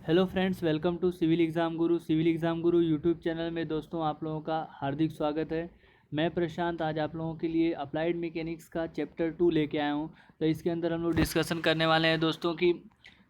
Hello friends, welcome to Civil Exam Guru YouTube channel में दोस्तों आप लोगों का हार्दिक स्वागत है। मैं प्रशांत आज आप लोगों के लिए अप्लाइड मैकेनिक्स का चैप्टर 2 लेके आया हूँ। तो इसके अंदर हम लोग डिस्कशन करने वाले हैं दोस्तों की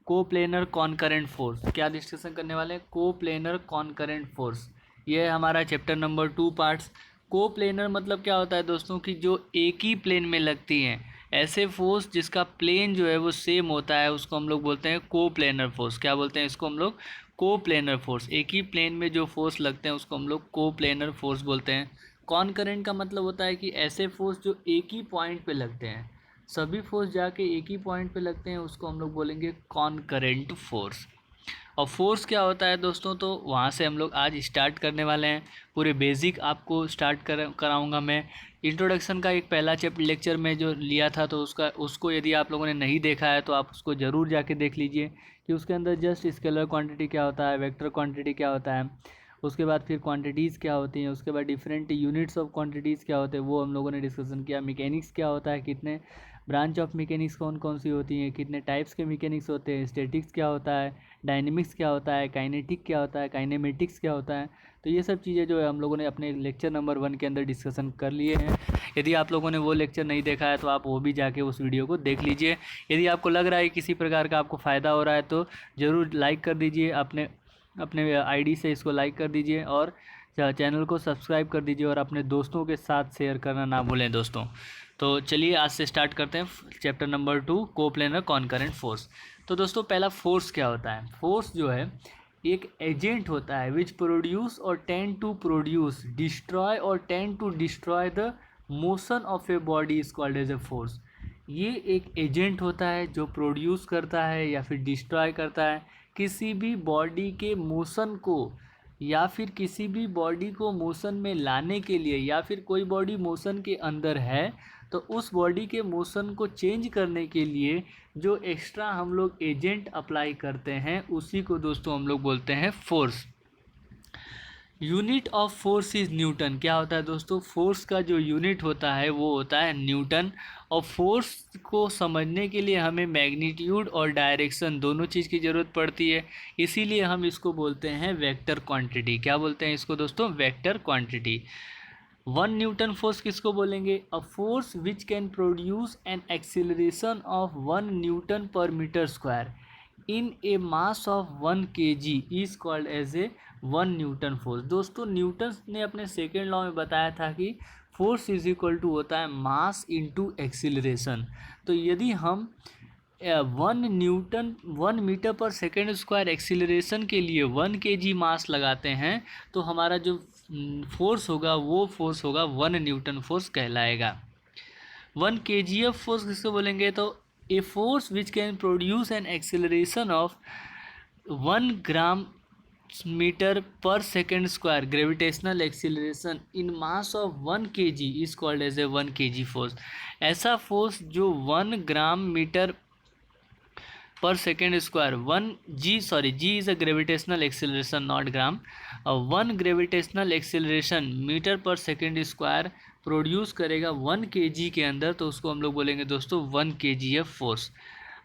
कोप्लेनर कॉनकरेंट फोर्स। क्या डिस्कशन करने वाले हैं? Coplanar concurrent force. ये है हमारा चैप्टर नंबर 2 पार्ट्स। कोप्लेनर मतलब क्या होता है दोस्तों कि जो एक ही प्लेन में लगती हैं, ऐसे फोर्स जिसका प्लेन जो है वो सेम होता है उसको हम लोग बोलते हैं कोप्लेनर फोर्स। क्या बोलते हैं इसको हम लोग? Coplanar force. एक ही प्लेन में जो फोर्स लगते हैं उसको हम लोग कोप्लेनर फोर्स बोलते हैं। कॉनकरेंट का मतलब होता है कि ऐसे फोर्स जो एक ही पॉइंट पे लगते हैं, सभी फोर्स जाके एक ही पॉइंट पे लगते हैं, उसको हम लोग बोलेंगे कॉनकरेंट फोर्स। और फोर्स क्या होता है दोस्तों, तो वहाँ से हम लोग आज स्टार्ट करने वाले हैं। पूरे बेसिक आपको स्टार्ट कराऊंगा मैं। इंट्रोडक्शन का एक पहला लेक्चर में जो लिया था, तो उसको यदि आप लोगों ने नहीं देखा है तो आप उसको ज़रूर जाके देख लीजिए कि उसके अंदर जस्ट स्केलर क्वांटिटी क्या होता है, वेक्टर क्वांटिटी क्या होता है, उसके बाद फिर क्वांटिटीज़ क्या होती हैं, उसके बाद डिफरेंट यूनिट्स ऑफ क्वांटिटीज़ क्या होते हैं, वो हम लोगों ने डिस्कशन किया। मैकेनिक्स क्या होता है, कितने ब्रांच ऑफ मैकेनिक्स कौन कौन सी होती हैं, कितने टाइप्स के मैकेनिक्स होते हैं, स्टैटिक्स क्या होता है, डायनेमिक्स क्या होता है, काइनेटिक क्या होता है, काइनेमेटिक्स क्या होता है। तो ये सब चीज़ें जो है हम लोगों ने अपने लेक्चर नंबर 1 के अंदर डिस्कशन कर लिए हैं। यदि आप लोगों ने वो लेक्चर नहीं देखा है तो आप वो भी जाके उस वीडियो को देख लीजिए। यदि आपको लग रहा है किसी प्रकार का आपको फ़ायदा हो रहा है तो ज़रूर लाइक कर दीजिए, अपने अपने आईडी से इसको लाइक कर दीजिए और चैनल को सब्सक्राइब कर दीजिए और अपने दोस्तों के साथ शेयर करना ना भूलें दोस्तों। तो चलिए आज से स्टार्ट करते हैं chapter number 2 coplanar concurrent force. तो दोस्तों पहला फोर्स क्या होता है? फोर्स जो है एक एजेंट होता है विच प्रोड्यूस और टेंड टू प्रोड्यूस डिस्ट्रॉय और tend to destroy the motion of a body is called as a force. ये एक एजेंट होता है जो प्रोड्यूस करता है या फिर डिस्ट्रॉय करता है किसी भी बॉडी के मोशन को, या फिर किसी भी बॉडी को मोशन में लाने के लिए, या फिर कोई बॉडी मोशन के अंदर है तो उस बॉडी के मोशन को चेंज करने के लिए जो एक्स्ट्रा हम लोग एजेंट अप्लाई करते हैं उसी को दोस्तों हम लोग बोलते हैं force. Unit of force is Newton. क्या होता है दोस्तों? फोर्स का जो यूनिट होता है वो होता है न्यूटन। और फोर्स को समझने के लिए हमें मैग्नीट्यूड और डायरेक्शन दोनों चीज़ की ज़रूरत पड़ती है, इसीलिए हम इसको बोलते हैं वेक्टर क्वांटिटी। क्या बोलते हैं इसको दोस्तों? Vector quantity. 1 न्यूटन फोर्स किसको बोलेंगे? A force which can produce an acceleration of 1 newton per metre square in a mass of 1 kg is called as a 1 newton force. दोस्तों न्यूटन ने अपने सेकेंड लॉ में बताया था कि फोर्स इज इक्वल टू होता है मास इंटू एक्सिलरेशन। तो यदि हम 1 metre per second square acceleration के लिए 1 kg मास लगाते हैं तो हमारा जो फोर्स होगा वो फोर्स होगा 1 न्यूटन फोर्स कहलाएगा। 1 kgf फोर्स किसको बोलेंगे? तो a force which can produce an acceleration of 1 gram metre per second square gravitational acceleration in mass of 1 kg is called as a 1 kg force. ऐसा force जो 1 gram metre per second square g is a gravitational acceleration not gram. 1 gravitational acceleration metre per second square produce करेगा 1 kg के अंदर, तो उसको हम लोग बोलेंगे दोस्तों 1 kgf फोर्स।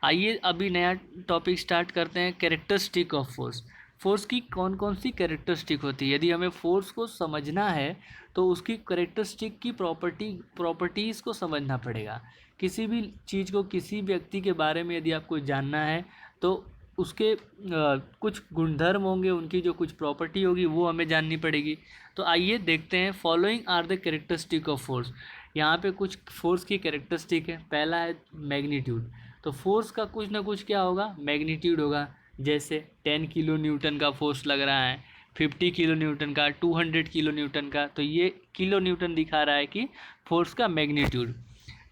आइए अभी नया टॉपिक स्टार्ट करते हैं, कैरेक्टरिस्टिक ऑफ फोर्स। फोर्स की कौन कौन सी कैरेक्टरिस्टिक होती है? यदि हमें फोर्स को समझना है तो उसकी कैरेक्टरिस्टिक की प्रॉपर्टीज़ को समझना पड़ेगा। किसी भी चीज़ को, किसी व्यक्ति के बारे में यदि आपको जानना है तो उसके कुछ गुणधर्म होंगे, उनकी जो कुछ प्रॉपर्टी होगी वो हमें जाननी पड़ेगी। तो आइए देखते हैं, following are the characteristic of force. यहाँ पे कुछ फोर्स की कैरेक्टरिस्टिक है। पहला है मैग्नीट्यूड। तो फोर्स का कुछ ना कुछ क्या होगा? मैग्नीट्यूड होगा। जैसे 10 किलो न्यूटन का फोर्स लग रहा है, 50 किलो न्यूटन का, 200 किलो न्यूटन का, तो ये किलो न्यूटन दिखा रहा है कि फोर्स का मैग्नीट्यूड।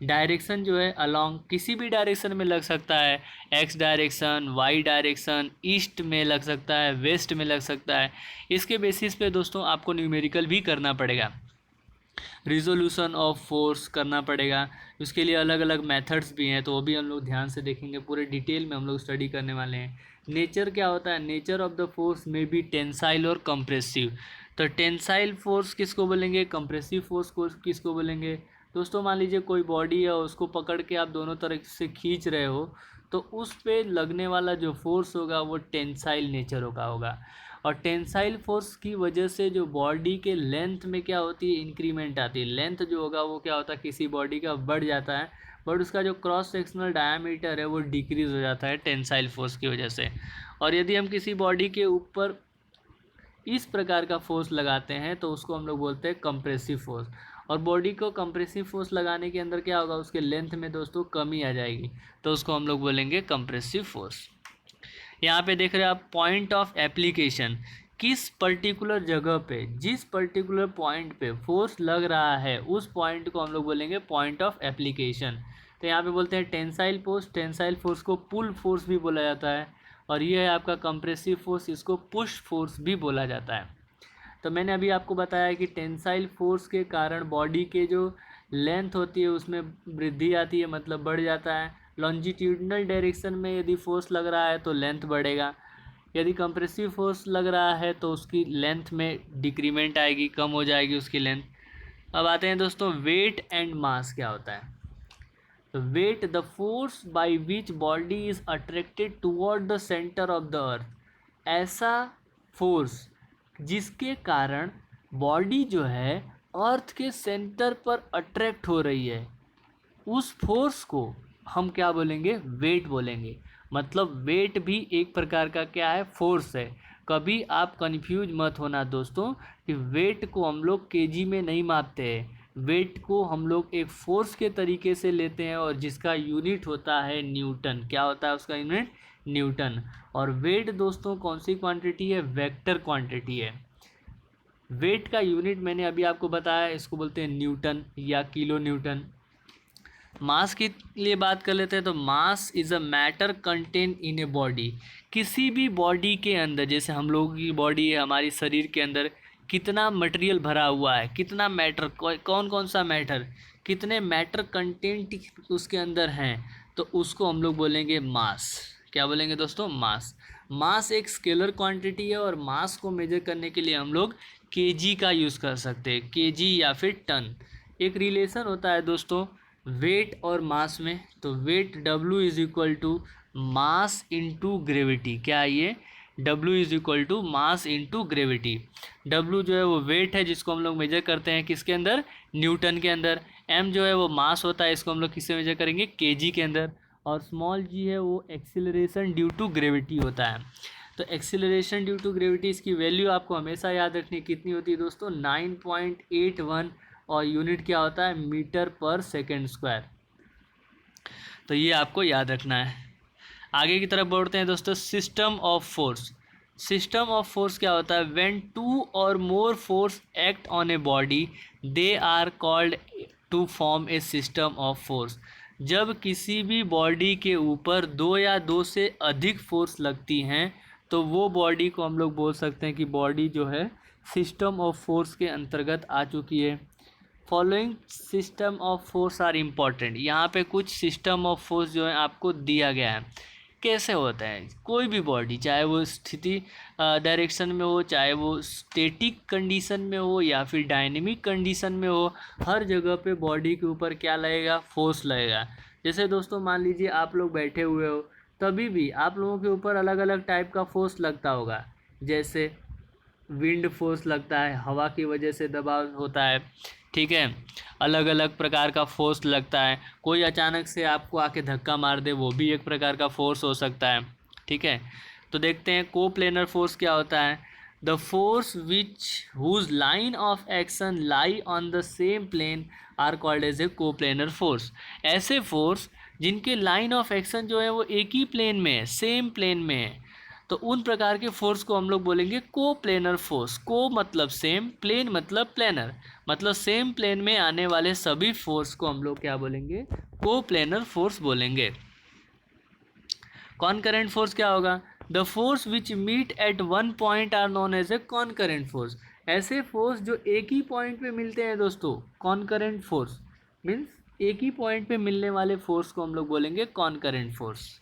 डायरेक्शन जो है अलोंग किसी भी डायरेक्शन में लग सकता है, X direction, Y direction, east में लग सकता है, वेस्ट में लग सकता है। इसके बेसिस पे दोस्तों आपको न्यूमेरिकल भी करना पड़ेगा, रिजोल्यूशन ऑफ फोर्स करना पड़ेगा। उसके लिए अलग अलग मेथड्स भी हैं, तो वो भी हम लोग ध्यान से देखेंगे, पूरे डिटेल में हम लोग स्टडी करने वाले हैं। नेचर क्या होता है? नेचर ऑफ द फोर्स में बी टेंसाइल और कंप्रेसिव। तो टेंसाइल फोर्स किसको बोलेंगे? कंप्रेसिव फोर्स को किसको बोलेंगे? दोस्तों मान लीजिए कोई बॉडी है, उसको पकड़ के आप दोनों तरफ से खींच रहे हो तो उस पे लगने वाला जो फोर्स होगा वो टेंसाइल नेचर का होगा। और टेंसाइल फोर्स की वजह से जो बॉडी के लेंथ में क्या होती है, इंक्रीमेंट आती है। लेंथ जो होगा वो क्या होता है, किसी बॉडी का बढ़ जाता है, बट उसका जो क्रॉस सेक्शनल डायामीटर है वो डिक्रीज हो जाता है टेंसाइल फोर्स की वजह से। और यदि हम किसी बॉडी के ऊपर इस प्रकार का फोर्स लगाते हैं तो उसको हम लोग बोलते हैं कंप्रेसिव फोर्स। और बॉडी को कंप्रेसिव फोर्स लगाने के अंदर क्या होगा, उसके लेंथ में दोस्तों कमी आ जाएगी, तो उसको हम लोग बोलेंगे कंप्रेसिव फोर्स। यहाँ पे देख रहे हैं आप पॉइंट ऑफ एप्लीकेशन, किस पर्टिकुलर जगह पे, जिस पर्टिकुलर पॉइंट पे फोर्स लग रहा है उस पॉइंट को हम लोग बोलेंगे पॉइंट ऑफ एप्लीकेशन। तो यहाँ पे बोलते हैं टेंसाइल फोर्स, टेंसाइल फोर्स को पुल फोर्स भी बोला जाता है। और ये है आपका कंप्रेसिव फोर्स, इसको पुश फोर्स भी बोला जाता है। तो मैंने अभी आपको बताया कि टेंसाइल फोर्स के कारण बॉडी के जो लेंथ होती है उसमें वृद्धि आती है, मतलब बढ़ जाता है। लॉन्जिट्यूडनल डायरेक्शन में यदि फोर्स लग रहा है तो लेंथ बढ़ेगा, यदि कंप्रेसिव फोर्स लग रहा है तो उसकी लेंथ में डिक्रीमेंट आएगी, कम हो जाएगी उसकी लेंथ। अब आते हैं दोस्तों वेट एंड मास क्या होता है। तो weight, the force by which body is attracted toward the centre of the earth, ऐसा फोर्स जिसके कारण बॉडी जो है अर्थ के सेंटर पर अट्रैक्ट हो रही है, उस फोर्स को हम क्या बोलेंगे, वेट बोलेंगे। मतलब वेट भी एक प्रकार का क्या है, फोर्स है। कभी आप कंफ्यूज मत होना दोस्तों कि वेट को हम लोग केजी में नहीं मापते हैं, वेट को हम लोग एक फोर्स के तरीके से लेते हैं और जिसका यूनिट होता है न्यूटन। क्या होता है उसका यूनिट, न्यूटन। और वेट दोस्तों कौन सी क्वांटिटी है, वेक्टर क्वांटिटी है। वेट का यूनिट मैंने अभी आपको बताया, इसको बोलते हैं न्यूटन या किलो न्यूटन। मास के लिए बात कर लेते हैं तो mass is a matter contain in a body. किसी भी बॉडी के अंदर, जैसे हम लोगों की बॉडी है, हमारी शरीर के अंदर कितना मटेरियल भरा हुआ है, कितना मैटर, कौन कौन सा मैटर, कितने मैटर कंटेंट उसके अंदर हैं, तो उसको हम लोग बोलेंगे मास। क्या बोलेंगे दोस्तों, मास। मास एक स्केलर क्वांटिटी है और मास को मेजर करने के लिए हम लोग केजी का यूज़ कर सकते हैं, केजी या फिर टन। एक रिलेशन होता है दोस्तों वेट और मास में, तो weight W is equal to mass into gravity. क्या है ये, W is equal to mass into gravity. W जो है वो वेट है जिसको हम लोग मेजर करते हैं किसके अंदर, न्यूटन के अंदर। M जो है वो मास होता है, इसको हम लोग किससे मेजर करेंगे, केजी के अंदर। और स्मॉल g है वो एक्सीलरेशन ड्यू टू ग्रेविटी होता है। तो एक्सीलरेशन ड्यू टू ग्रेविटी, इसकी वैल्यू आपको हमेशा याद रखनी, कितनी होती है दोस्तों, 9.81, और यूनिट क्या होता है, मीटर पर सेकेंड स्क्वायर। तो ये आपको याद रखना है। आगे की तरफ बढ़ते हैं दोस्तों, system of force. System of force क्या होता है, व्हेन टू और more force act on a body they are called to form a system of force. जब किसी भी बॉडी के ऊपर दो या दो से अधिक फोर्स लगती हैं तो वो बॉडी को हम लोग बोल सकते हैं कि बॉडी जो है सिस्टम ऑफ फोर्स के अंतर्गत आ चुकी है। Following system of force are important. यहाँ पे कुछ सिस्टम ऑफ फोर्स जो है आपको दिया गया है, कैसे होता है। कोई भी बॉडी, चाहे वो स्थिति डायरेक्शन में हो, चाहे वो स्टैटिक कंडीशन में हो या फिर डायनेमिक कंडीशन में हो, हर जगह पे बॉडी के ऊपर क्या लगेगा, फोर्स लगेगा। जैसे दोस्तों मान लीजिए आप लोग बैठे हुए हो, तभी भी आप लोगों के ऊपर अलग अलग टाइप का फोर्स लगता होगा। जैसे विंड फोर्स लगता है, हवा की वजह से दबाव होता है, ठीक है, अलग अलग प्रकार का फोर्स लगता है। कोई अचानक से आपको आके धक्का मार दे, वो भी एक प्रकार का फोर्स हो सकता है, ठीक है। तो देखते हैं कोप्लेनर फोर्स क्या होता है। The force which whose line of action lie on the same plane are called as a coplanar force. ऐसे फोर्स जिनके लाइन ऑफ एक्शन जो है वो एक ही प्लेन में है, सेम प्लेन में है, तो उन प्रकार के फोर्स को हम लोग बोलेंगे कोप्लेनर फोर्स। को मतलब सेम, प्लेन मतलब प्लेनर, मतलब सेम प्लेन में आने वाले सभी फोर्स को हम लोग क्या बोलेंगे, कोप्लेनर फोर्स बोलेंगे। कॉनकरेंट फोर्स क्या होगा, the force which meet at one point are known as a concurrent force. ऐसे फोर्स जो एक ही पॉइंट पे मिलते हैं दोस्तों, कॉनकरेंट फोर्स मीन्स एक ही पॉइंट पे मिलने वाले फोर्स को हम लोग बोलेंगे कॉनकरेंट फोर्स।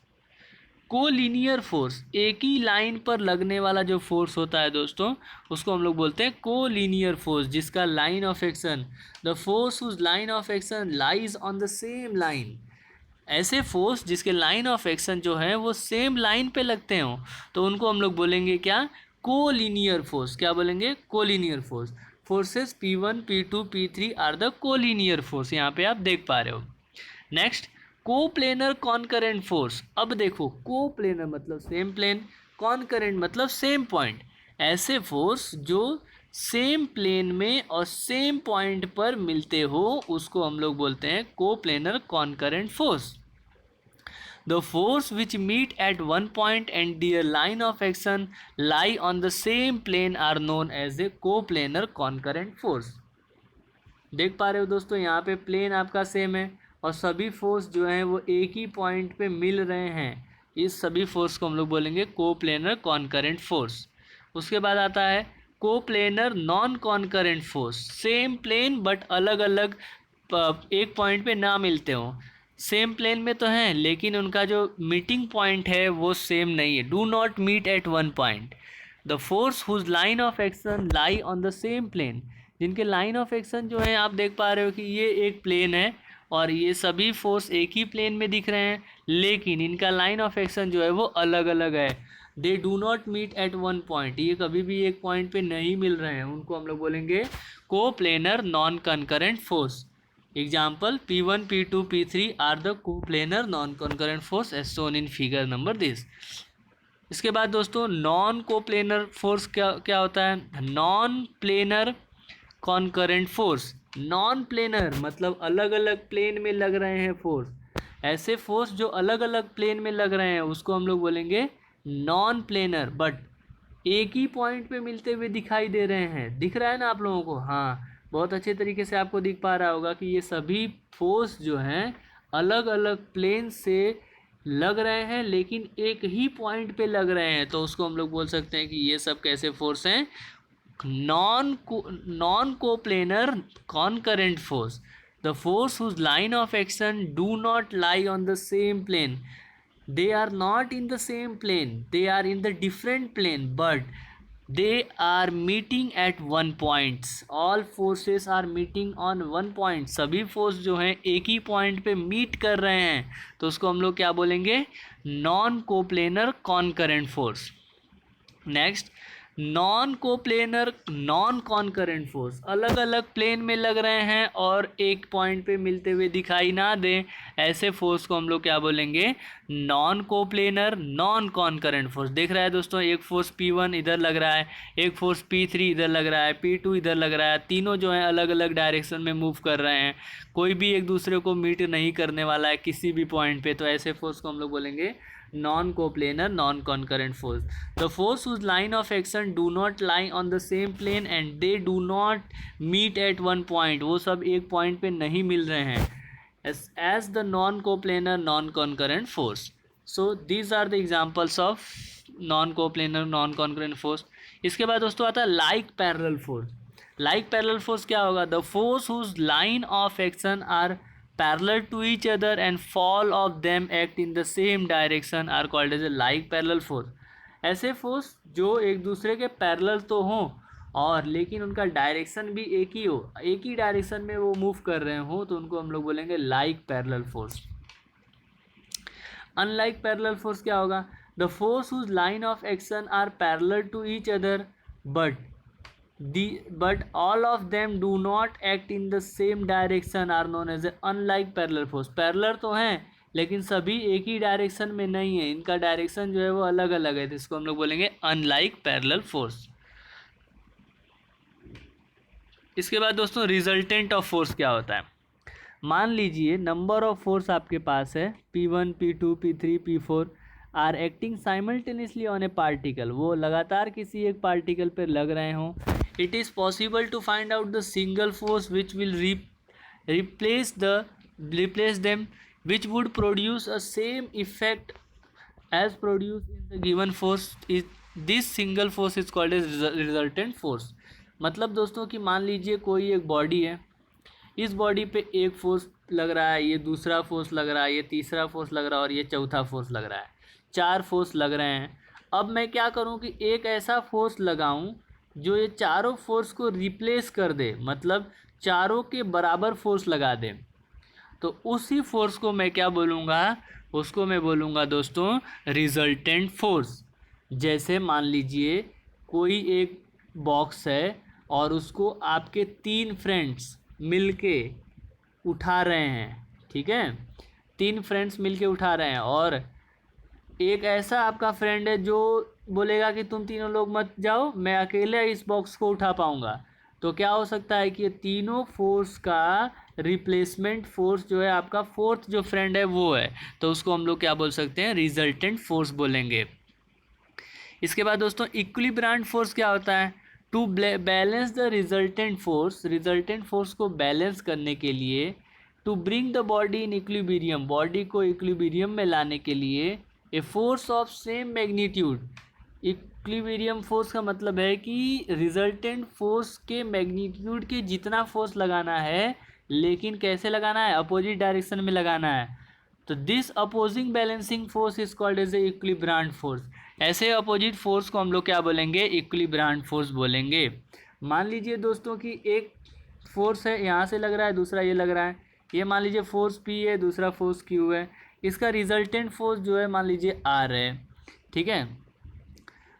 कोलिनियर फोर्स, एक ही लाइन पर लगने वाला जो फोर्स होता है दोस्तों, उसको हम लोग बोलते हैं कोलिनियर फोर्स, जिसका line of action, the force whose line of action lies on the same line, ऐसे फोर्स जिसके लाइन ऑफ एक्शन जो है वो सेम लाइन पे लगते हो तो उनको हम लोग बोलेंगे क्या, कोलिनियर फोर्स। क्या बोलेंगे, collinear force. Forces P1 P2 P3 are the collinear force, यहाँ पे आप देख पा रहे हो। Next, coplanar concurrent force. अब देखो, कोप्लेनर मतलब सेम प्लेन, कॉनकरेंट मतलब सेम पॉइंट। ऐसे फोर्स जो सेम प्लेन में और सेम पॉइंट पर मिलते हो उसको हम लोग बोलते हैं coplanar concurrent force. The force which meet at one point and their line of action lie on the same plane are known as a coplanar concurrent force। देख पा रहे हो दोस्तों, यहाँ पे प्लेन आपका सेम है और सभी फोर्स जो हैं वो एक ही पॉइंट पे मिल रहे हैं, इस सभी फोर्स को हम लोग बोलेंगे कोप्लेनर कॉनकरेंट फोर्स। उसके बाद आता है coplanar non concurrent force. Same plane but अलग अलग एक पॉइंट पे ना मिलते हो, सेम प्लेन में तो हैं लेकिन उनका जो मीटिंग पॉइंट है वो सेम नहीं है। Do not meet at one point. The force whose line of action lie on the same plane. जिनके लाइन ऑफ एक्शन जो है आप देख पा रहे हो कि ये एक प्लेन है और ये सभी फोर्स एक ही प्लेन में दिख रहे हैं लेकिन इनका लाइन ऑफ एक्शन जो है वो अलग अलग है। They do not meet at one point, ये कभी भी एक पॉइंट पे नहीं मिल रहे हैं, उनको हम लोग बोलेंगे coplanar non concurrent force. Example P1 P2 P3 are the coplanar non concurrent force as shown in figure number this. इसके बाद दोस्तों नॉन कोप्लेनर फोर्स क्या क्या होता है, non planar कॉनकरेंट force. Non planar मतलब अलग अलग प्लेन में लग रहे हैं फोर्स। ऐसे फोर्स जो अलग अलग प्लेन में लग रहे हैं उसको हम लोग बोलेंगे नॉन प्लेनर, बट एक ही पॉइंट पे मिलते हुए दिखाई दे रहे हैं। दिख रहा है ना आप लोगों को, हाँ बहुत अच्छे तरीके से आपको दिख पा रहा होगा कि ये सभी फोर्स जो हैं अलग अलग प्लेन से लग रहे हैं लेकिन एक ही पॉइंट पे लग रहे हैं, तो उसको हम लोग बोल सकते हैं कि ये सब कैसे फोर्स हैं, non coplanar concurrent force. The force whose line of action do not lie on the same plane. They are not in the same plane, they are in the different plane, but they are meeting at one point। all forces are meeting on one point। सभी force जो हैं एक ही point पे meet कर रहे हैं तो उसको हम लोग क्या बोलेंगे, non coplanar concurrent force. Next, non coplanar non concurrent force. अलग अलग प्लेन में लग रहे हैं और एक पॉइंट पे मिलते हुए दिखाई ना दें, ऐसे फोर्स को हम लोग क्या बोलेंगे, non coplanar non concurrent force. देख रहा है दोस्तों, एक फोर्स P1 इधर लग रहा है, एक फोर्स P3 इधर लग रहा है, P2 इधर लग रहा है, तीनों जो हैं अलग अलग डायरेक्शन में मूव कर रहे हैं, कोई भी एक दूसरे को मीट नहीं करने वाला है किसी भी पॉइंट पे, तो ऐसे फोर्स को हम लोग बोलेंगे non coplanar non concurrent force. The force whose line of action do not lie on the same plane and they do not meet at one point. वो सब एक पॉइंट पे नहीं मिल रहे हैं, as the non-coplanar non-concurrent force। So these are the examples of non-coplanar non-concurrent force। इसके बाद दोस्तों आता है like parallel force। like parallel force क्या होगा, the force whose line of action are parallel to each other and fall of them act in the same direction are called as a like parallel force। ऐसे force जो एक दूसरे के parallel तो हों और लेकिन उनका डायरेक्शन भी एक ही हो, एक ही डायरेक्शन में वो मूव कर रहे हो, तो उनको हम लोग बोलेंगे like parallel force. Unlike parallel force क्या होगा, the force whose line of action are parallel to each other but all of them do not act in the same direction are known as a unlike parallel force. Parallel तो हैं लेकिन सभी एक ही direction में नहीं है, इनका direction जो है वो अलग अलग है, तो इसको हम लोग बोलेंगे अनलाइक पैरेलल फोर्स। इसके बाद दोस्तों रिजल्टेंट ऑफ फोर्स क्या होता है। मान लीजिए नंबर ऑफ फोर्स आपके पास है P1 P2 P3 P4 are acting simultaneously on a particle. वो लगातार किसी एक पार्टिकल पर लग रहे हों। It is possible to find out the single force which will replace them which would produce a same effect as produce in the given force. This single force is called as resultant force. मतलब दोस्तों कि मान लीजिए कोई एक body है, इस body पे एक फोर्स लग रहा है, ये दूसरा फोर्स लग रहा है, ये तीसरा फोर्स लग रहा है और ये चौथा फोर्स लग रहा है, 4 फोर्स लग रहे हैं। अब मैं क्या करूं कि एक ऐसा फोर्स लगाऊं जो ये चारों फोर्स को रिप्लेस कर दे, मतलब चारों के बराबर फोर्स लगा दे। तो उसी फोर्स को मैं क्या बोलूँगा, उसको मैं बोलूँगा दोस्तों रिजल्टेंट फोर्स। जैसे मान लीजिए कोई एक बॉक्स है और उसको आपके 3 फ्रेंड्स मिलके उठा रहे हैं, ठीक है, 3 फ्रेंड्स मिलके उठा रहे हैं, और एक ऐसा आपका फ्रेंड है जो बोलेगा कि तुम तीनों लोग मत जाओ, मैं अकेले इस बॉक्स को उठा पाऊंगा। तो क्या हो सकता है कि ये तीनों फोर्स का रिप्लेसमेंट फोर्स जो है आपका फोर्थ जो फ्रेंड है वो है, तो उसको हम लोग क्या बोल सकते हैं, रिजल्टेंट फोर्स बोलेंगे। इसके बाद दोस्तों इक्विलिब्रियंट फोर्स क्या होता है, to balance the resultant force को बैलेंस करने के लिए, to bring the body in equilibrium, body को इक्विलिब्रियम में लाने के लिए, a force of same magnitude. Equilibrium force का मतलब है कि रिजल्टेंट फोर्स के मैग्नीट्यूड के जितना फोर्स लगाना है, लेकिन कैसे लगाना है, अपोजिट डायरेक्शन में लगाना है। तो this opposing balancing force is called as a equilibrant force. ऐसे अपोजिट फोर्स को हम लोग क्या बोलेंगे, इक्विलिब्रियंट फोर्स बोलेंगे। मान लीजिए दोस्तों कि एक फोर्स है यहाँ से लग रहा है, दूसरा ये लग रहा है, ये मान लीजिए फोर्स P है, दूसरा फोर्स Q है, इसका रिजल्टेंट फोर्स जो है मान लीजिए R है, ठीक है।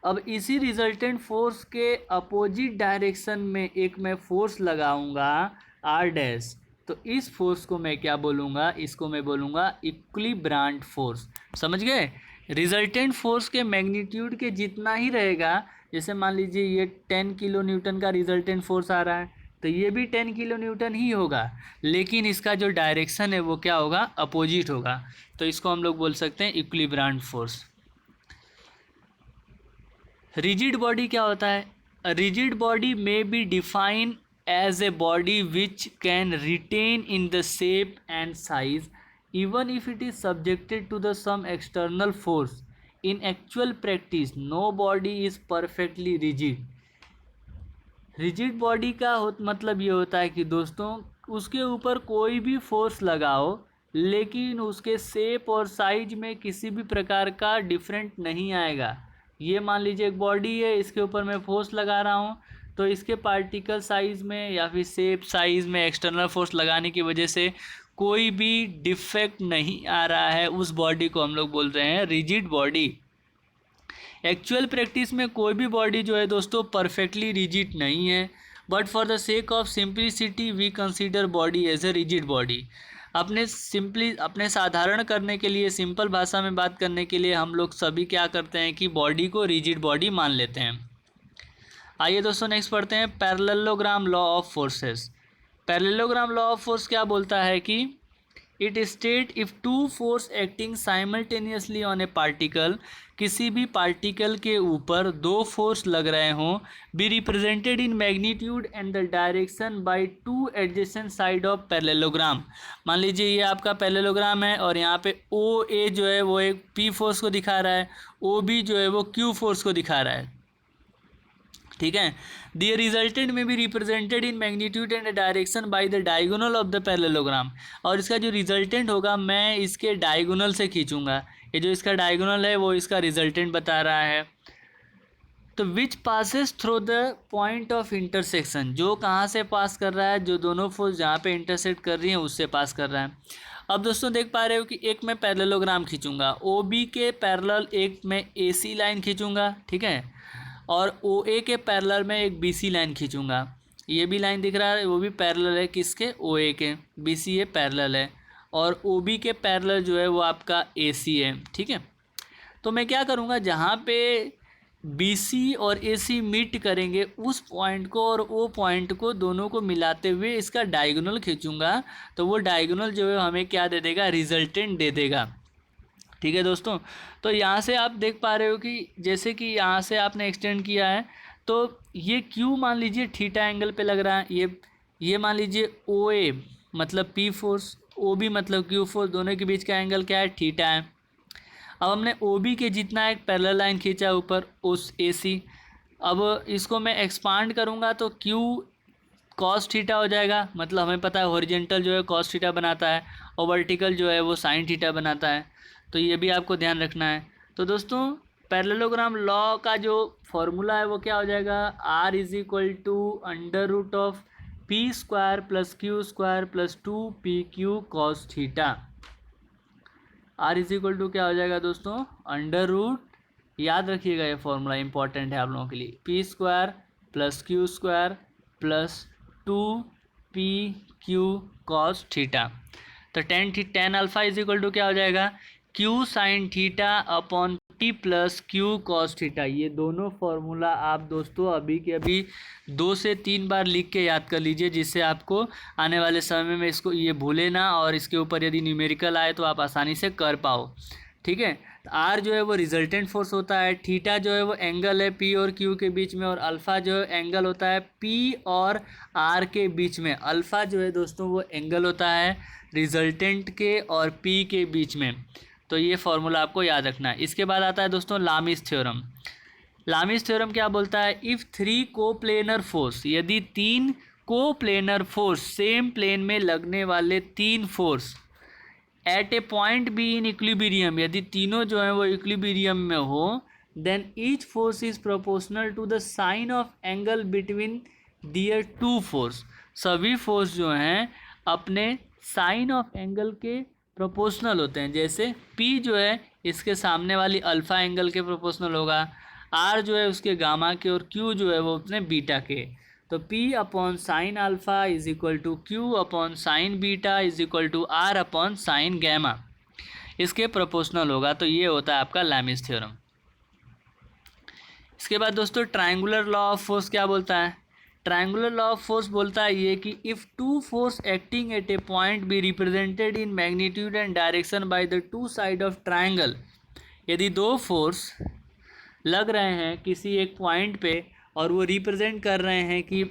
अब इसी रिजल्टेंट फोर्स के अपोजिट डायरेक्शन में एक मैं फोर्स लगाऊंगा R डैश, तो इस फोर्स को मैं क्या बोलूँगा, इसको मैं बोलूँगा इक्विलिब्रियंट फोर्स। समझ गए, रिजल्टेंट फोर्स के मैग्नीट्यूड के जितना ही रहेगा, जैसे मान लीजिए ये 10 किलो न्यूटन का रिजल्टेंट फोर्स आ रहा है, तो ये भी 10 किलो न्यूटन ही होगा, लेकिन इसका जो डायरेक्शन है वो क्या होगा, अपोजिट होगा, तो इसको हम लोग बोल सकते हैं इक्विलिब्रियंट फोर्स। रिजिड बॉडी क्या होता है, rigid body may be define as a body which can retain in the shape and size even if it is subjected to the some external force. In actual practice no body is perfectly rigid. Rigid body का मतलब ये होता है कि दोस्तों उसके ऊपर कोई भी फोर्स लगाओ, लेकिन उसके शेप और साइज में किसी भी प्रकार का डिफरेंट नहीं आएगा। ये मान लीजिए एक बॉडी है, इसके ऊपर मैं फोर्स लगा रहा हूँ, तो इसके पार्टिकल साइज़ में या फिर शेप साइज़ में एक्सटर्नल फोर्स लगाने की वजह से कोई भी डिफेक्ट नहीं आ रहा है, उस बॉडी को हम लोग बोल रहे हैं रिजिड बॉडी। एक्चुअल प्रैक्टिस में कोई भी बॉडी जो है दोस्तों परफेक्टली रिजिड नहीं है, but for the sake of simplicity we consider body as a rigid body. अपने साधारण करने के लिए, सिंपल भाषा में बात करने के लिए हम लोग सभी क्या करते हैं कि बॉडी को रिजिड बॉडी मान लेते हैं। आइए दोस्तों नेक्स्ट पढ़ते हैं parallelogram law of forces. Parallelogram law of force क्या बोलता है कि it state if two force acting simultaneously on a particle, किसी भी पार्टिकल के ऊपर दो फोर्स लग रहे हों, be represented in magnitude and the direction by two adjacent side of parallelogram. मान लीजिए ये आपका पैरेललोग्राम है और यहाँ पे ओ ए जो है वो एक पी फोर्स को दिखा रहा है, ओ बी जो है वो क्यू फोर्स को दिखा रहा है, ठीक है। द रिजल्टेंट में भी represented in magnitude and direction by the diagonal of the parallelogram, और इसका जो रिजल्टेंट होगा मैं इसके डायगोनल से खींचूंगा। ये जो इसका डायगोनल है वो इसका रिजल्टेंट बता रहा है। तो विच passes through the point of intersection, जो कहाँ से पास कर रहा है, जो दोनों फोर्स जहाँ पे इंटरसेक्ट कर रही हैं उससे पास कर रहा है। अब दोस्तों देख पा रहे हो कि एक मैं पैरेललोग्राम खींचूंगा, ओ बी के पैरेलल एक मैं ए सी लाइन खींचूंगा, ठीक है, और ओ ए के पैरेलल में एक बी सी लाइन खींचूंगा। ये भी लाइन दिख रहा है, वो भी पैरेलल है किसके, ओ ए के, बी सी ये पैरेलल है, और ओ बी के पैरेलल जो है वो आपका ए सी है, ठीक है। तो मैं क्या करूँगा, जहाँ पे बी सी और ए सी मीट करेंगे उस पॉइंट को और ओ पॉइंट को दोनों को मिलाते हुए इसका डायगोनल खींचूंगा, तो वो डायगोनल जो है हमें क्या दे देगा, रिजल्टेंट दे देगा, ठीक है दोस्तों। तो यहाँ से आप देख पा रहे हो कि जैसे कि यहाँ से आपने एक्सटेंड किया है, तो ये Q मान लीजिए थीटा एंगल पे लग रहा है, ये मान लीजिए OA मतलब P फोर्स, OB मतलब Q फोर्स, दोनों के बीच का एंगल क्या है, थीटा है। अब हमने OB के जितना एक पैरेलल लाइन खींचा ऊपर उस AC, अब इसको मैं एक्सपांड करूँगा तो Q कॉस थीटा हो जाएगा, मतलब हमें पता है हॉरिजॉन्टल जो है कॉस थीटा बनाता है और वर्टिकल जो है वो साइन थीटा बनाता है, तो ये भी आपको ध्यान रखना है। तो दोस्तों पैरेललोग्राम लॉ का जो फॉर्मूला है वो क्या हो जाएगा, R is equal to under root of P square plus Q square plus 2pq cos theta. R is equal to क्या हो जाएगा दोस्तों, अंडर रूट, याद रखिएगा ये फॉर्मूला इंपॉर्टेंट है आप लोगों के लिए, P square plus Q square plus 2pq cos theta. तो tan alpha is equal to क्या हो जाएगा, Q sine theta upon T plus Q cos theta. ये दोनों फॉर्मूला आप दोस्तों अभी के अभी 2 से 3 बार लिख के याद कर लीजिए, जिससे आपको आने वाले समय में इसको ये भूले ना, और इसके ऊपर यदि न्यूमेरिकल आए तो आप आसानी से कर पाओ। ठीक है, आर जो है वो रिजल्टेंट फोर्स होता है, थीटा जो है वो एंगल है पी और क्यू के बीच में, और अल्फ़ा जो है एंगल होता है पी और आर के बीच में। अल्फ़ा जो है दोस्तों वो एंगल होता है रिजल्टेंट के और पी के बीच में। तो ये फॉर्मूला आपको याद रखना है। इसके बाद आता है दोस्तों लामिस थ्योरम। लामिस थ्योरम क्या बोलता है, इफ़ 3 कोप्लेनर फोर्स, यदि 3 कोप्लेनर फोर्स सेम प्लेन में लगने वाले 3 force at a point be in equilibrium, यदि तीनों जो है वो इक्विलिब्रियम में हो, then each force is proportional to the sine of angle between their two force. सभी फोर्स जो हैं अपने साइन ऑफ एंगल के प्रोपोर्शनल होते हैं। जैसे P जो है इसके सामने वाली अल्फ़ा एंगल के प्रोपोर्शनल होगा, R जो है उसके गामा के, और Q जो है वो अपने बीटा के। तो P upon sine alpha is equal to Q upon sine beta is equal to R upon sine gamma, इसके प्रोपोर्शनल होगा। तो ये होता है आपका लैमिस थ्योरम। इसके बाद दोस्तों ट्रायंगुलर लॉ ऑफ फोर्स क्या बोलता है, ट्रायंगुलर लॉ ऑफ फोर्स बोलता है ये कि if two force acting at a point be represented in magnitude and direction by the two side of triangle, यदि दो फोर्स लग रहे हैं किसी एक पॉइंट पे और वो रिप्रेजेंट कर रहे हैं कि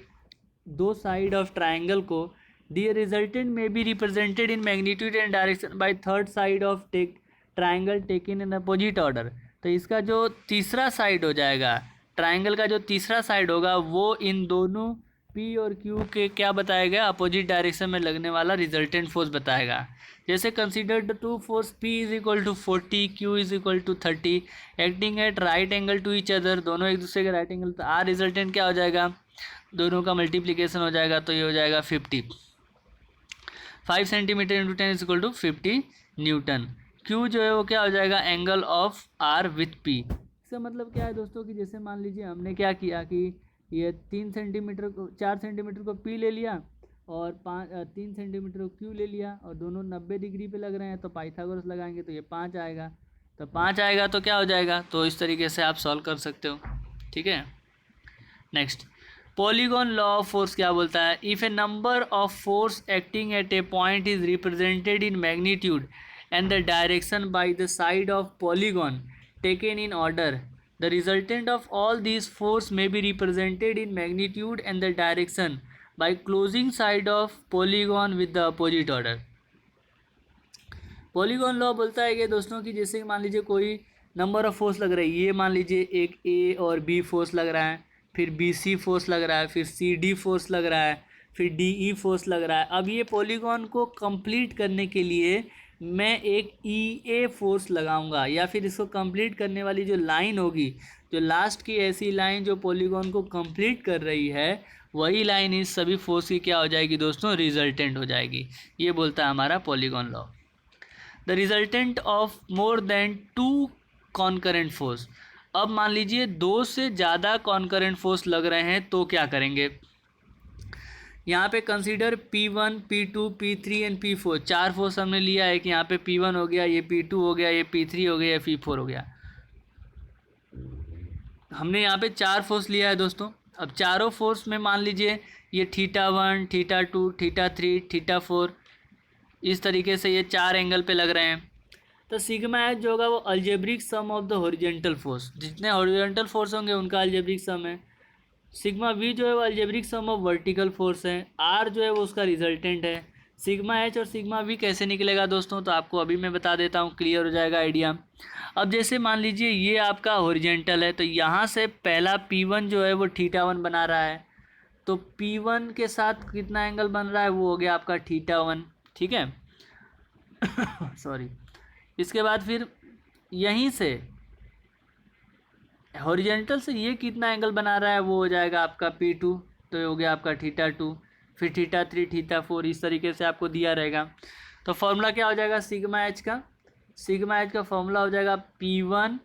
दो साइड ऑफ ट्रायंगल को, द रिजल्टेंट में be represented in magnitude and direction by third side of triangle taken in opposite order. तो इसका जो तीसरा साइड हो जाएगा, ट्रायंगल का जो तीसरा साइड होगा, वो इन दोनों पी और क्यू के क्या बताएगा, अपोजिट डायरेक्शन में लगने वाला रिजल्टेंट फोर्स बताएगा। जैसे consider the two force P is equal to 40, Q is equal to 30 acting at right angle to each other, दोनों एक दूसरे के राइट एंगल। तो आर रिजल्टेंट क्या हो जाएगा, दोनों का मल्टीप्लिकेशन हो जाएगा, तो ये हो जाएगा 50, 5 centimetre into 10 is equal to 50 newton. Q जो है वो क्या हो जाएगा, angle of R with P। इसका मतलब क्या है दोस्तों कि जैसे मान लीजिए हमने क्या किया कि ये 3 सेंटीमीटर को, 4 सेंटीमीटर को P ले लिया और 3 सेंटीमीटर को Q ले लिया, और दोनों 90 डिग्री पे लग रहे हैं, तो पाइथागोरस लगाएंगे तो ये 5 आएगा। तो 5 आएगा तो क्या हो जाएगा, तो इस तरीके से आप सॉल्व कर सकते हो। ठीक है, next polygon law of force क्या बोलता है, if A number of force acting at a point is represented in magnitude and the direction by the side of polygon taken in order, the resultant of all these force may be represented in magnitude and the direction by closing side of polygon with the opposite order। Polygon law बोलता है कि दोस्तों कि जैसे मान लीजिए कोई number of force लग रहा है, ये मान लीजिए एक A और B फोर्स लग रहा है, फिर BC फोर्स लग रहा है, फिर CD फोर्स लग रहा है, फिर DE फोर्स लग रहा है। अब ये पॉलीगॉन को कंप्लीट करने के लिए मैं एक EA फोर्स लगाऊंगा, या फिर इसको कंप्लीट करने वाली जो लाइन होगी, जो लास्ट की ऐसी लाइन जो पॉलीगॉन को कंप्लीट कर रही है, वही लाइन इस सभी फोर्स की क्या हो जाएगी दोस्तों, रिजल्टेंट हो जाएगी। ये बोलता है हमारा polygon law. The resultant of more than 2 concurrent force, अब मान लीजिए 2 से ज़्यादा कॉन्करेंट फोर्स लग रहे हैं तो क्या करेंगे, यहाँ पे consider P1, P2, P3 and P4, 4 force हमने लिया है कि यहाँ पे P1 हो गया, ये P2 हो गया, ये P3 हो गया, ये P4 हो गया। हमने यहाँ पे 4 फोर्स लिया है दोस्तों। अब चारों फोर्स में मान लीजिए ये θ1, θ2, θ3, θ4, इस तरीके से ये 4 एंगल पे लग रहे हैं। तो सिग्मा एच जो होगा वो algebraic sum of the horizontal force, जितने हॉरिजॉन्टल फोर्स होंगे उनका अलजेब्रिक सम है। सिग्मा वी जो है वो algebraic sum of vertical force है, आर जो है वो उसका रिजल्टेंट है। सिग्मा एच और सिग्मा वी कैसे निकलेगा दोस्तों, तो आपको अभी मैं बता देता हूँ, क्लियर हो जाएगा आइडिया। अब जैसे मान लीजिए ये आपका हॉरिजॉन्टल है, तो यहाँ से पहला P1 जो है वो θ1 बना रहा है, तो P1 के साथ कितना एंगल बन रहा है, वो हो गया आपका θ1। ठीक है सॉरी। इसके बाद फिर यहीं से हॉरिजॉन्टल से ये कितना एंगल बना रहा है, वो हो जाएगा आपका P2, तो ये हो गया आपका θ2। फिर थीटा 3 थीटा 4 इस तरीके से आपको दिया रहेगा। तो फॉर्मूला क्या हो जाएगा सिग्मा एच का? सिग्मा एच का फॉर्मूला हो जाएगा P1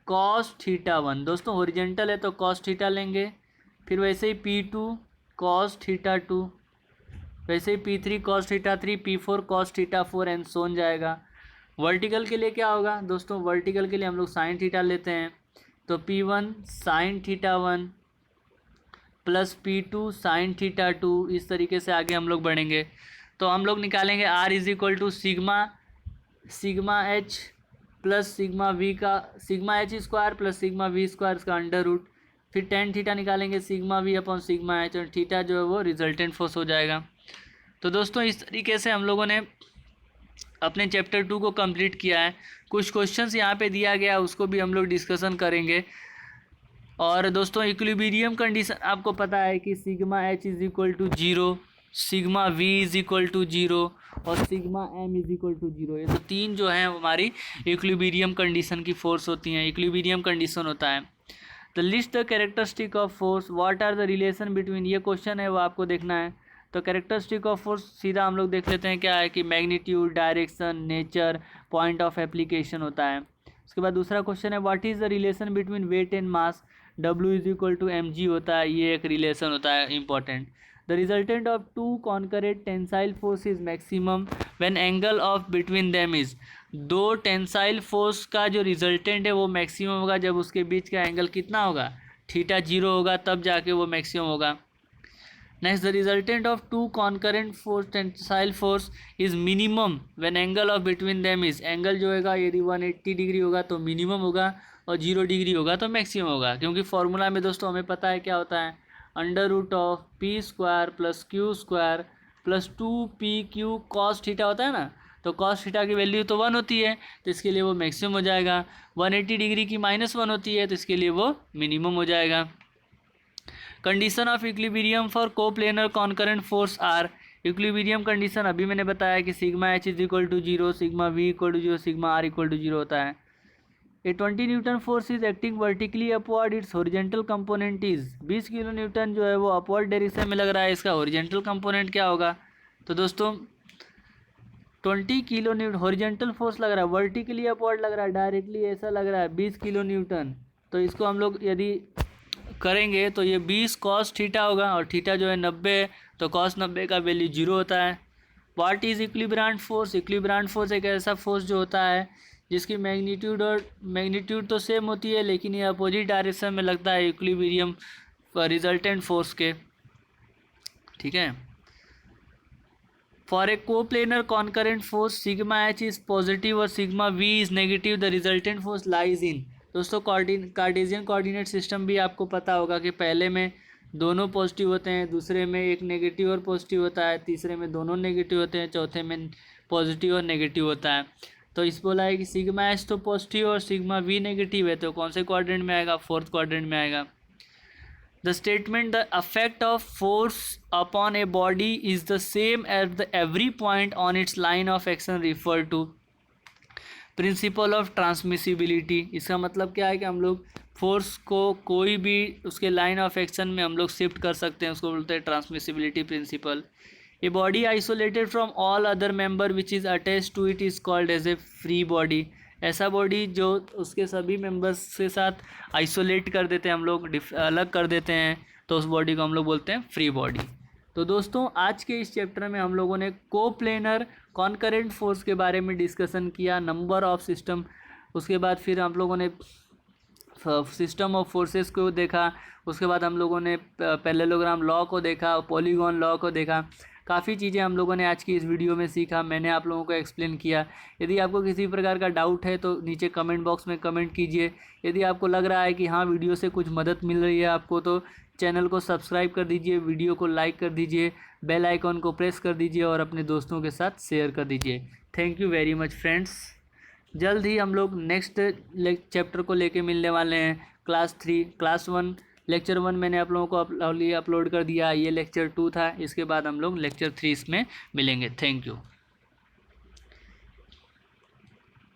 कॉस थीटा 1। दोस्तों हॉरिजेंटल है तो कॉस थीटा लेंगे, फिर वैसे ही P2 कॉस थीटा 2, वैसे ही P3 cos theta 3, P4 cos theta 4 and so on जाएगा। वर्टिकल के लिए क्या होगा दोस्तों? वर्टिकल के लिए हम लोग साइन थीटा लेते हैं, तो P1 sine theta 1 plus P2 sine theta 2, इस तरीके से आगे हम लोग बढ़ेंगे। तो हम लोग निकालेंगे R is equal to sigma H plus sigma V का sigma H square plus sigma V square का अंडर रूट, फिर टेन थीटा निकालेंगे sigma V upon sigma H, और थीटा जो है वो रिजल्टेंट फोर्स हो जाएगा। तो दोस्तों इस तरीके से हम लोगों ने अपने चैप्टर 2 को कंप्लीट किया है। कुछ क्वेश्चंस यहाँ पे दिया गया उसको भी हम लोग डिस्कशन करेंगे। और दोस्तों इक्विलिब्रियम कंडीशन आपको पता है कि sigma H is equal to 0, sigma V is equal to 0 और sigma M is equal to 0। ये तो तीन जो है हमारी इक्विलिब्रियम कंडीशन की फोर्स होती हैं, इक्विलिब्रियम कंडीशन होता है। The list the characteristic of force, what are the relation between, ये क्वेश्चन है वो आपको देखना है। तो कैरेक्टरिस्टिक ऑफ फोर्स सीधा हम लोग देख लेते हैं क्या है कि magnitude, direction, nature, point of application होता है। उसके बाद दूसरा क्वेश्चन है what is the relation between weight and mass, W is equal to mg होता है, ये एक रिलेशन होता है important. The resultant of two concurrent tensile force is maximum when angle of between them is, दो टेंसाइल फोर्स का जो रिजल्टेंट है वो मैक्सिमम होगा जब उसके बीच का एंगल कितना होगा, थीटा 0 होगा, तब जाके वो मैक्सिमम होगा। Next the resultant of two concurrent force tensile force is minimum when angle of between them is, angle जो होगा यदि 180 डिग्री होगा तो मिनिमम होगा और 0 डिग्री होगा तो मैक्सिमम होगा। क्योंकि फॉर्मूला में दोस्तों हमें पता है क्या होता है, under root of P square plus Q square plus 2PQ cos theta होता है ना। तो कॉस थीटा की वैल्यू तो 1 होती है तो इसके लिए वो मैक्सिमम हो जाएगा, 180 डिग्री की -1 होती है तो इसके लिए वो मिनिमम हो जाएगा। Condition of equilibrium for coplanar concurrent force are, equilibrium condition अभी मैंने बताया कि sigma H is equal to 0, sigma V equal to 0, sigma R equal to 0 होता है। A 20 newton force is acting vertically upward, its horizontal component is, 20 kilo newton जो है वो upward direction में लग रहा है, इसका हॉरिजेंटल कंपोनेंट क्या होगा? तो दोस्तों 20 किलो न्यूटन हॉरिजेंटल फोर्स लग रहा है, वर्टिकली अपवर्ड लग रहा है, डायरेक्टली ऐसा लग रहा है 20 किलो न्यूटन। तो इसको हम लोग यदि करेंगे तो ये 20 कॉस थीटा होगा और थीटा जो है 90, तो कॉस 90 का वैल्यू 0 होता है। व्हाट इज़ इक्विलिब्रियंट फोर्स, इक्विलिब्रियंट फोर्स एक ऐसा फोर्स जो होता है जिसकी मैग्नीट्यूड तो सेम होती है लेकिन ये अपोजिट डायरेक्शन में लगता है इक्विलिब्रियम रिजल्टेंट फोर्स के, ठीक है। For a coplanar concurrent force sigma H is positive और sigma V is negative, the resultant force lies in, दोस्तों कार्टेशियन कोऑर्डिनेट सिस्टम भी आपको पता होगा कि पहले में दोनों पॉजिटिव होते हैं, दूसरे में एक नेगेटिव और पॉजिटिव होता है, तीसरे में दोनों नेगेटिव होते हैं, चौथे में पॉजिटिव और नेगेटिव होता है। तो इस बोला है कि सिग्मा एच तो पॉजिटिव और सिग्मा वी नेगेटिव है, तो कौन से क्वाड्रेंट में आएगा, फोर्थ क्वाड्रेंट में आएगा। The statement the affect of force upon a body is the same at the every point on its line of action refer to principle of transmissibility. इसका मतलब क्या है कि हम लोग फोर्स को कोई भी उसके लाइन ऑफ एक्शन में हम लोग शिफ्ट कर सकते हैं, उसको बोलते हैं transmissibility principle. A body isolated from all other member which is attach to it is called as a free body, ऐसा बॉडी जो उसके सभी मेंबर्स के साथ आइसोलेट कर देते हैं हम लोग, अलग कर देते हैं, तो उस बॉडी को हम लोग बोलते हैं फ्री बॉडी। तो दोस्तों आज के इस चैप्टर में हम लोगों ने कोप्लेनर कॉन्करेंट फोर्स के बारे में डिस्कशन किया, नंबर ऑफ सिस्टम, उसके बाद फिर हम लोगों ने सिस्टम ऑफ फोर्सेस को देखा, उसके बाद हम लोगों ने पैरेललोग्राम लॉ को देखा, पॉलीगॉन लॉ को देखा। काफ़ी चीज़ें हम लोगों ने आज की इस वीडियो में सीखा, मैंने आप लोगों को एक्सप्लेन किया। यदि आपको किसी प्रकार का डाउट है तो नीचे कमेंट बॉक्स में कमेंट कीजिए। यदि आपको लग रहा है कि हाँ वीडियो से कुछ मदद मिल रही है आपको, तो चैनल को सब्सक्राइब कर दीजिए, वीडियो को लाइक कर दीजिए, बेल आइकॉन को प्रेस कर दीजिए और अपने दोस्तों के साथ शेयर कर दीजिए। Thank you very much friends. जल्द ही हम लोग नेक्स्ट चैप्टर को लेके मिलने वाले हैं, क्लास 1 लेक्चर 1 मैंने आप लोगों को अपलोड कर दिया, ये लेक्चर 2 था, इसके बाद हम लोग लेक्चर 3 में मिलेंगे। Thank you.